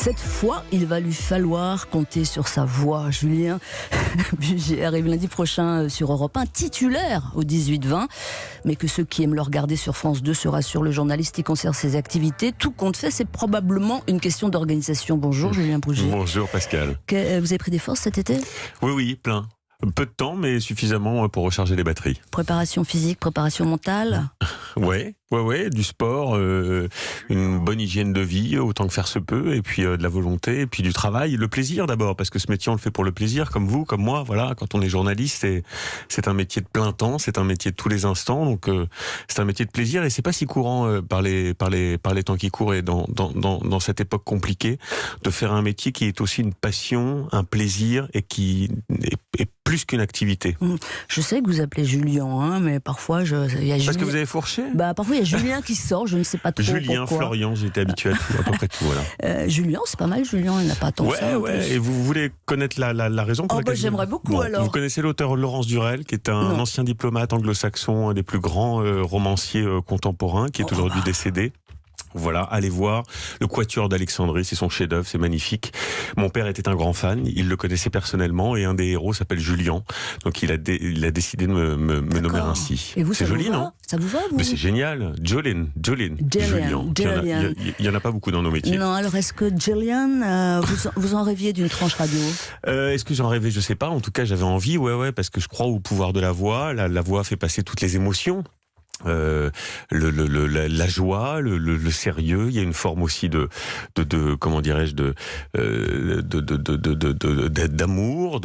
Cette fois, il va lui falloir compter sur sa voix. Julien Bugier arrive lundi prochain sur Europe 1, titulaire au 18-20. Mais que ceux qui aiment le regarder sur France 2 se rassurent, le journaliste y conserve ses activités. Tout compte fait, c'est probablement une question d'organisation. Bonjour Julien Bugier. Bonjour Pascal. Vous avez pris des forces cet été ? Oui, plein. Peu de temps, mais suffisamment pour recharger les batteries. Préparation physique, préparation mentale ? Ouais, du sport, une bonne hygiène de vie, autant que faire se peut, et puis de la volonté, et puis du travail, le plaisir d'abord, parce que ce métier on le fait pour le plaisir, comme vous, comme moi, voilà. Quand on est journaliste, c'est un métier de plein temps, c'est un métier de tous les instants, donc c'est un métier de plaisir, et c'est pas si courant par les temps qui courent et dans cette époque compliquée, de faire un métier qui est aussi une passion, un plaisir, et qui est plus qu'une activité. Je sais que vous appelez Julien, mais parfois il y a Parce que vous avez fourché ? Parfois il y a Julien qui sort, je ne sais pas trop Julien, pourquoi. Florian, j'ai été habitué à tout, à peu près tout, voilà. Julien, c'est pas mal, Julien, il n'a pas tant ça. Et vous voulez connaître la raison pour laquelle j'aimerais beaucoup, alors. Vous connaissez l'auteur Laurence Durel, qui est un ancien diplomate anglo-saxon, un des plus grands romanciers contemporains, qui est aujourd'hui décédé. Voilà, allez voir le Quatuor d'Alexandrie, c'est son chef-d'œuvre, c'est magnifique. Mon père était un grand fan, il le connaissait personnellement, et un des héros s'appelle Julien. Donc il a décidé de me nommer ainsi. Et vous, c'est joli, non ? Ça vous va, vous ? Mais c'est génial. Julien. Il y en a pas beaucoup dans nos métiers. Non, alors est-ce que Julien, vous en rêviez d'une tranche radio ? Est-ce que j'en rêvais ? Je sais pas. En tout cas, j'avais envie, parce que je crois au pouvoir de la voix. La voix fait passer toutes les émotions. La joie, le sérieux, il y a une forme aussi comment dirais-je, d'amour,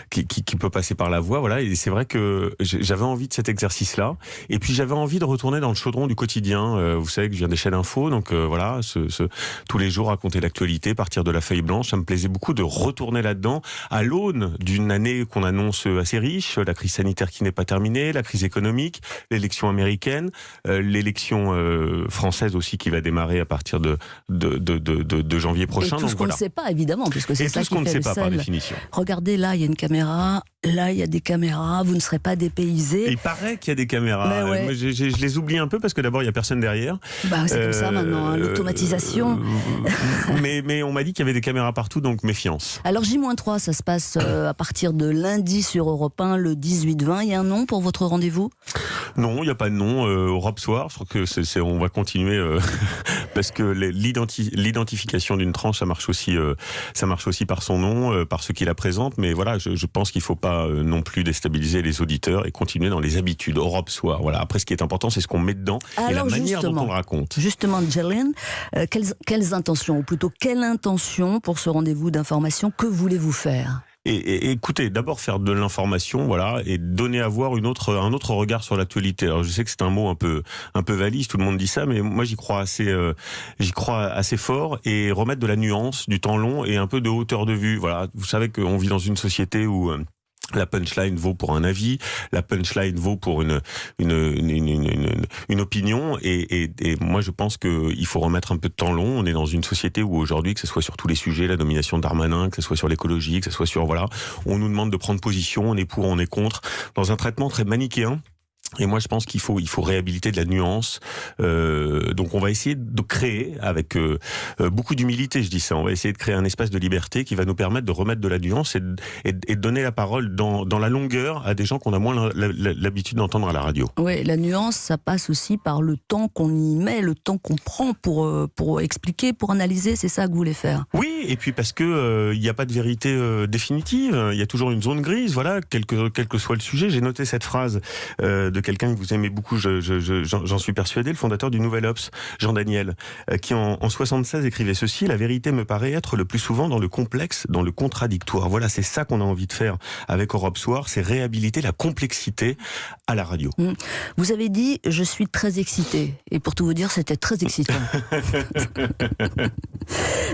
qui peut passer par la voix, voilà. Et c'est vrai que j'avais envie de cet exercice-là. Et puis j'avais envie de retourner dans le chaudron du quotidien. Vous savez que je viens des chaînes info, donc voilà, tous les jours raconter l'actualité, partir de la feuille blanche, ça me plaisait beaucoup de retourner là-dedans, à l'aune d'une année qu'on annonce assez riche, la crise sanitaire qui n'est pas terminée, la crise économique, l'élection américaine, l'élection française aussi qui va démarrer à partir de janvier prochain. Et tout ce qu'on ne sait pas, évidemment, puisque c'est ça qui fait le sel. Et tout ce qu'on ne sait pas, par définition. Regardez, là, il y a une caméra, là, il y a des caméras, vous ne serez pas dépaysé. Il paraît qu'il y a des caméras. Moi, je les oublie un peu parce que d'abord, il n'y a personne derrière. C'est comme ça maintenant, l'automatisation. Mais on m'a dit qu'il y avait des caméras partout, donc méfiance. Alors, J-3, ça se passe à partir de lundi sur Europe 1, le 18-20. Il y a un nom pour votre rendez-vous ? Non, il n'y a pas de nom. Europe Soir, je crois que on va continuer parce que l'identification d'une tranche, ça marche aussi par son nom, par ceux qui la présentent. Mais voilà, je pense qu'il ne faut pas non plus déstabiliser les auditeurs et continuer dans les habitudes. Europe Soir. Voilà. Après, ce qui est important, c'est ce qu'on met dedans et la manière dont on le raconte. Justement, Julien, quelles intentions, ou plutôt quelle intention pour ce rendez-vous d'information, que voulez-vous faire ? Et écoutez, d'abord faire de l'information, voilà, et donner à voir un autre regard sur l'actualité. Alors je sais que c'est un mot un peu valise, tout le monde dit ça, mais moi j'y crois assez fort, et remettre de la nuance, du temps long et un peu de hauteur de vue. Voilà, vous savez qu'on vit dans une société où la punchline vaut pour un avis, la punchline vaut pour une opinion, et moi je pense qu'il faut remettre un peu de temps long. On est dans une société où aujourd'hui, que ce soit sur tous les sujets, la nomination de Darmanin, que ce soit sur l'écologie, que ce soit sur, voilà, on nous demande de prendre position, on est pour, on est contre, dans un traitement très manichéen. Et moi, je pense qu'il faut réhabiliter de la nuance. Donc, on va essayer de créer, avec beaucoup d'humilité, je dis ça, on va essayer de créer un espace de liberté qui va nous permettre de remettre de la nuance et de donner la parole dans la longueur à des gens qu'on a moins l'habitude d'entendre à la radio. Oui, la nuance, ça passe aussi par le temps qu'on y met, le temps qu'on prend pour expliquer, pour analyser. C'est ça que vous voulez faire ? Oui, et puis parce que il n'y a pas de vérité définitive. Il y a toujours une zone grise. Voilà, quel que soit le sujet. J'ai noté cette phrase de quelqu'un que vous aimez beaucoup, j'en suis persuadé, le fondateur du Nouvel Obs, Jean Daniel, qui en 76 écrivait ceci: la vérité me paraît être le plus souvent dans le complexe, dans le contradictoire. Voilà, c'est ça qu'on a envie de faire avec Europe Soir, c'est réhabiliter la complexité à la radio. Vous avez dit, je suis très excité, et pour tout vous dire, c'était très excitant.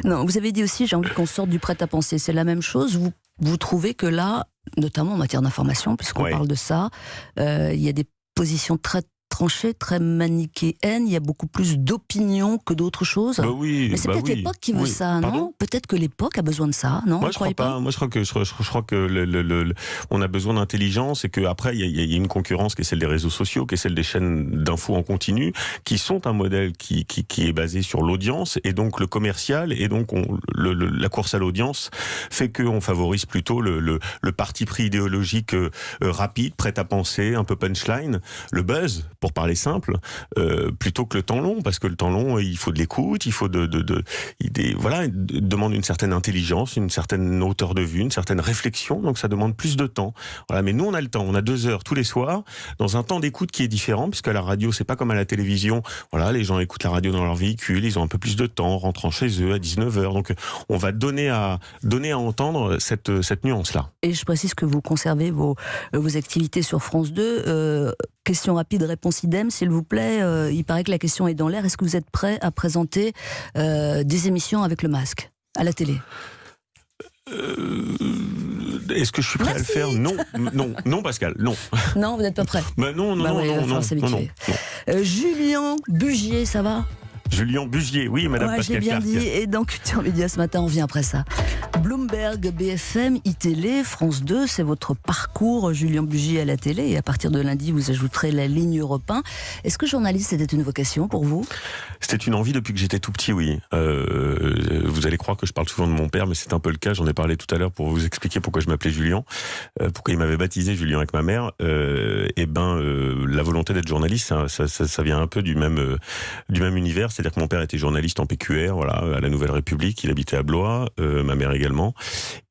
Non, vous avez dit aussi, j'ai envie qu'on sorte du prêt-à-penser, c'est la même chose, vous trouvez que là, notamment en matière d'information, puisqu'on parle de ça, il y a des positions très tranchée, très manichéenne. Il y a beaucoup plus d'opinions que d'autres choses. Bah oui, mais c'est peut-être l'époque qui veut ça, non? Peut-être que l'époque a besoin de ça, non? Moi, je crois pas. Moi, je crois que on a besoin d'intelligence et qu'après, il y a une concurrence qui est celle des réseaux sociaux, qui est celle des chaînes d'infos en continu, qui sont un modèle qui est basé sur l'audience et donc le commercial, et donc la course à l'audience fait qu'on favorise plutôt le parti pris idéologique rapide, prêt à penser, un peu punchline, le buzz, pour parler simple, plutôt que le temps long, parce que le temps long, il faut de l'écoute, il faut il demande une certaine intelligence, une certaine hauteur de vue, une certaine réflexion, donc ça demande plus de temps. Voilà, mais nous, on a le temps, on a 2 heures tous les soirs, dans un temps d'écoute qui est différent, puisque à la radio, c'est pas comme à la télévision. Voilà, les gens écoutent la radio dans leur véhicule, ils ont un peu plus de temps, rentrant chez eux à 19h. Donc, on va donner à entendre cette nuance-là. Et je précise que vous conservez vos activités sur France 2. Question rapide, réponse idem, s'il vous plaît. Il paraît que la question est dans l'air. Est-ce que vous êtes prêt à présenter des émissions avec le masque à la télé? Est-ce que je suis prêt à le faire? Non, Pascal, non. Non, vous n'êtes pas prêt? Non. Julien Bugier, ça va? Julien Bugier, oui, Madame Pascal j'ai bien Clark. dit. Et dans Culture Média ce matin, on vient après ça. Bloomberg, BFM, iTélé, France 2, c'est votre parcours, Julien Bugier à la télé. Et à partir de lundi, vous ajouterez la ligne Europe 1. Est-ce que journaliste, c'était une vocation pour vous? C'était une envie depuis que j'étais tout petit, oui. Vous allez croire que je parle souvent de mon père, mais c'est un peu le cas. J'en ai parlé tout à l'heure pour vous expliquer pourquoi je m'appelais Julien, pourquoi il m'avait baptisé Julien avec ma mère. La volonté d'être journaliste, ça vient un peu du même univers. C'est-à-dire que mon père était journaliste en PQR, voilà, à la Nouvelle République. Il habitait à Blois, ma mère également.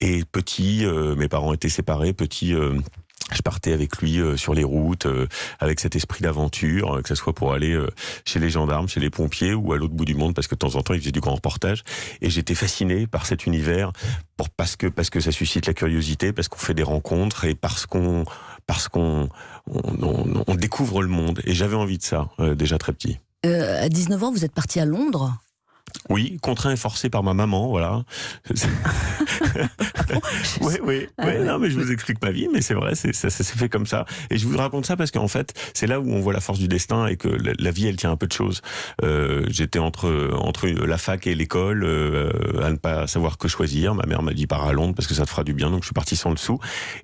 Et petit, mes parents étaient séparés. Petit, je partais avec lui sur les routes, avec cet esprit d'aventure, que ce soit pour aller chez les gendarmes, chez les pompiers ou à l'autre bout du monde, parce que de temps en temps, il faisait du grand reportage. Et j'étais fasciné par cet univers, parce que ça suscite la curiosité, parce qu'on fait des rencontres et parce qu'on découvre le monde. Et j'avais envie de ça, déjà très petit. À 19 ans, vous êtes parti à Londres? Oui, contraint et forcé par ma maman, voilà. Oui. Non, mais je vous explique ma vie, mais c'est vrai, ça s'est fait comme ça. Et je vous raconte ça parce qu'en fait, c'est là où on voit la force du destin et que la vie, elle tient un peu de choses. J'étais entre la fac et l'école, à ne pas savoir que choisir. Ma mère m'a dit pars à Londres parce que ça te fera du bien, donc je suis parti sans le sou.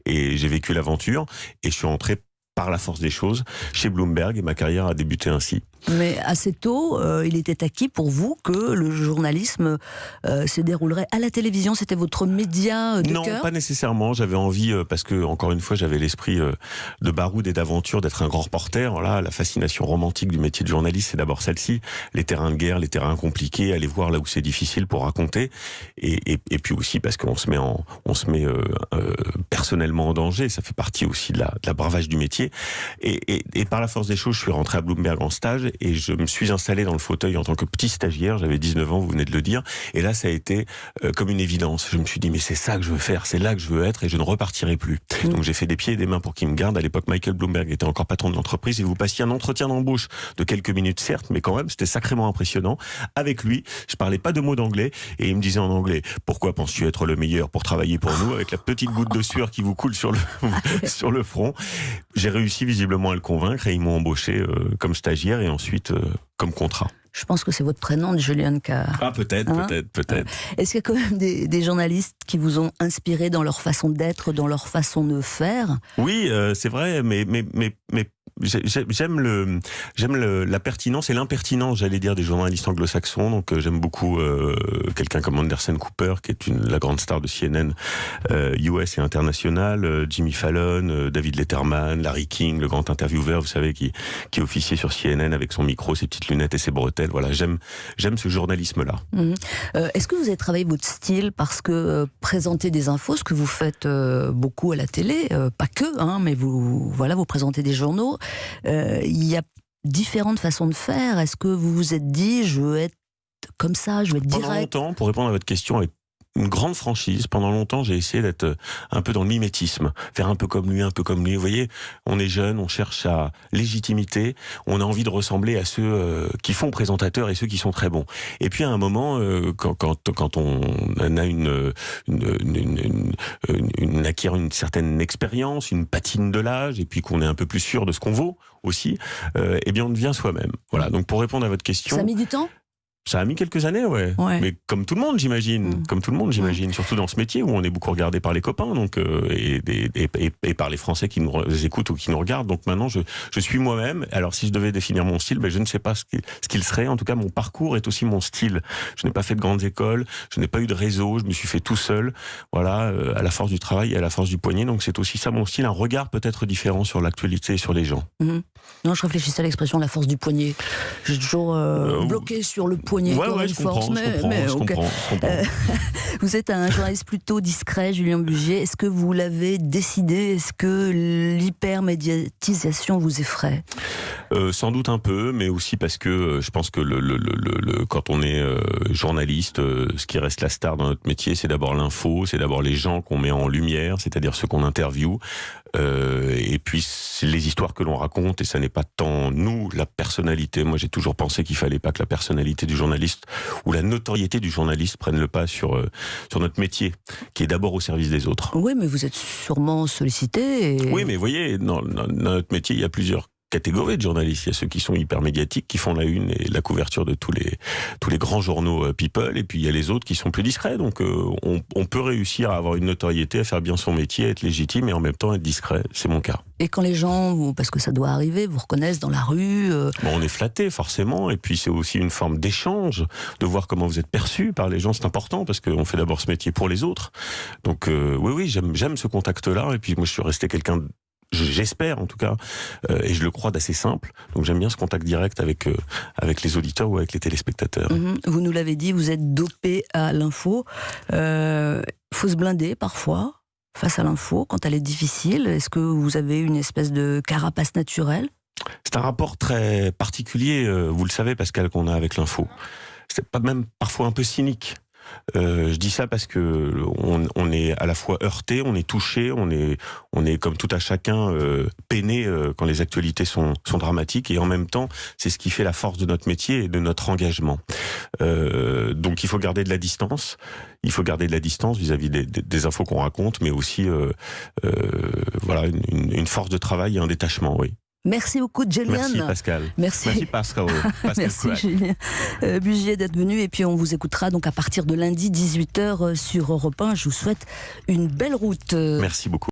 Et j'ai vécu l'aventure et je suis entré par la force des choses chez Bloomberg et ma carrière a débuté ainsi. Mais assez tôt, il était acquis pour vous que le journalisme se déroulerait à la télévision. C'était votre média de cœur? Non, pas nécessairement. J'avais envie, parce que, encore une fois, j'avais l'esprit de baroud et d'aventure, d'être un grand reporter. Voilà, la fascination romantique du métier de journaliste, c'est d'abord celle-ci. Les terrains de guerre, les terrains compliqués, aller voir là où c'est difficile pour raconter. Et puis aussi parce qu'on se met personnellement en danger. Ça fait partie aussi de la bravage du métier. Et par la force des choses, je suis rentré à Bloomberg en stage et je me suis installé dans le fauteuil en tant que petit stagiaire. J'avais 19 ans, vous venez de le dire. Et là, ça a été comme une évidence. Je me suis dit, mais c'est ça que je veux faire, c'est là que je veux être et je ne repartirai plus. Donc j'ai fait des pieds et des mains pour qu'il me garde. À l'époque, Michael Bloomberg était encore patron de l'entreprise et vous passiez un entretien d'embauche de quelques minutes, certes, mais quand même, c'était sacrément impressionnant. Avec lui, je parlais pas de mots d'anglais et il me disait en anglais, pourquoi penses-tu être le meilleur pour travailler pour nous, avec la petite goutte de sueur qui vous coule sur le front. J'ai réussi visiblement à le convaincre et ils m'ont embauché comme stagiaire et ensuite comme contrat. Je pense que c'est votre prénom, Julien Carr. Ah, peut-être. Est-ce qu'il y a quand même des journalistes qui vous ont inspiré dans leur façon d'être, dans leur façon de faire? Oui, c'est vrai, mais j'aime la pertinence et l'impertinence, j'allais dire, des journalistes anglo-saxons. Donc j'aime beaucoup quelqu'un comme Anderson Cooper, qui est la grande star de CNN US et international, Jimmy Fallon, David Letterman, Larry King, le grand intervieweur, vous savez, qui officiait sur CNN avec son micro, ses petites lunettes et ses bretelles. Voilà, j'aime ce journalisme-là. Est-ce que vous avez travaillé votre style parce que présenter des infos, ce que vous faites beaucoup à la télé, pas que, mais vous présentez des journaux. Il y a différentes façons de faire. Est-ce que vous vous êtes dit, je veux être comme ça, je veux être direct? Pendant longtemps, pour répondre à votre question avec une grande franchise. Pendant longtemps, j'ai essayé d'être un peu dans le mimétisme, faire un peu comme lui, un peu comme lui. Vous voyez, on est jeune, on cherche sa légitimité, on a envie de ressembler à ceux qui font présentateurs et ceux qui sont très bons. Et puis à un moment, quand on acquiert une certaine expérience, une patine de l'âge, et puis qu'on est un peu plus sûr de ce qu'on vaut aussi, eh bien on devient soi-même. Voilà. Donc pour répondre à votre question, ça a mis du temps? Ça a mis quelques années, ouais. Mais comme tout le monde, j'imagine. Comme tout le monde, j'imagine. Surtout dans ce métier où on est beaucoup regardé par les copains, donc et par les Français qui nous écoutent ou qui nous regardent. Donc maintenant, je suis moi-même. Alors si je devais définir mon style, je ne sais pas ce qu'il serait. En tout cas, mon parcours est aussi mon style. Je n'ai pas fait de grandes écoles, je n'ai pas eu de réseau, je me suis fait tout seul. Voilà, à la force du travail et à la force du poignet. Donc c'est aussi ça mon style, un regard peut-être différent sur l'actualité et sur les gens. Non, je réfléchissais à l'expression la force du poignet. J'ai toujours bloqué sur le poignet. Ouais, je comprends. Vous êtes un journaliste plutôt discret, Julien Bugier. Est-ce que vous l'avez décidé? Est-ce que l'hypermédiatisation vous effraie? Sans doute un peu, mais aussi parce que je pense que quand on est journaliste, ce qui reste la star dans notre métier, c'est d'abord l'info, c'est d'abord les gens qu'on met en lumière, c'est-à-dire ceux qu'on interviewe, et puis c'est les histoires que l'on raconte, et ça n'est pas tant nous, la personnalité. Moi, j'ai toujours pensé qu'il fallait pas que la personnalité du journaliste ou la notoriété du journaliste prenne le pas sur notre métier, qui est d'abord au service des autres. Oui, mais vous êtes sûrement sollicité. Oui, mais vous voyez, dans notre métier, il y a plusieurs catégories de journalistes. Il y a ceux qui sont hyper médiatiques, qui font la une et la couverture de tous les grands journaux people, et puis il y a les autres qui sont plus discrets. Donc on peut réussir à avoir une notoriété, à faire bien son métier, à être légitime et en même temps être discret. C'est mon cas. Et quand les gens, parce que ça doit arriver, vous reconnaissent dans la rue... on est flatté forcément, et puis c'est aussi une forme d'échange, de voir comment vous êtes perçu par les gens. C'est important parce qu'on fait d'abord ce métier pour les autres. Donc oui, j'aime ce contact-là, et puis moi je suis resté quelqu'un j'espère en tout cas, et je le crois, d'assez simple. Donc j'aime bien ce contact direct avec les auditeurs ou avec les téléspectateurs. Vous nous l'avez dit, vous êtes dopé à l'info. Faut se blinder parfois face à l'info quand elle est difficile. Est-ce que vous avez une espèce de carapace naturelle? C'est un rapport très particulier, vous le savez Pascal, qu'on a avec l'info. C'est pas même parfois un peu cynique. Je dis ça parce que on est à la fois heurté, on est touché, on est comme tout à chacun peiné quand les actualités sont dramatiques, et en même temps c'est ce qui fait la force de notre métier et de notre engagement. Donc il faut garder de la distance. Il faut garder de la distance vis-à-vis des infos qu'on raconte, mais aussi voilà une force de travail et un détachement, oui. Merci beaucoup, Julien. Merci Pascal. Merci Pascal. Merci Julien Bugier d'être venu, et puis on vous écoutera donc à partir de lundi 18h sur Europe 1. Je vous souhaite une belle route. Merci beaucoup.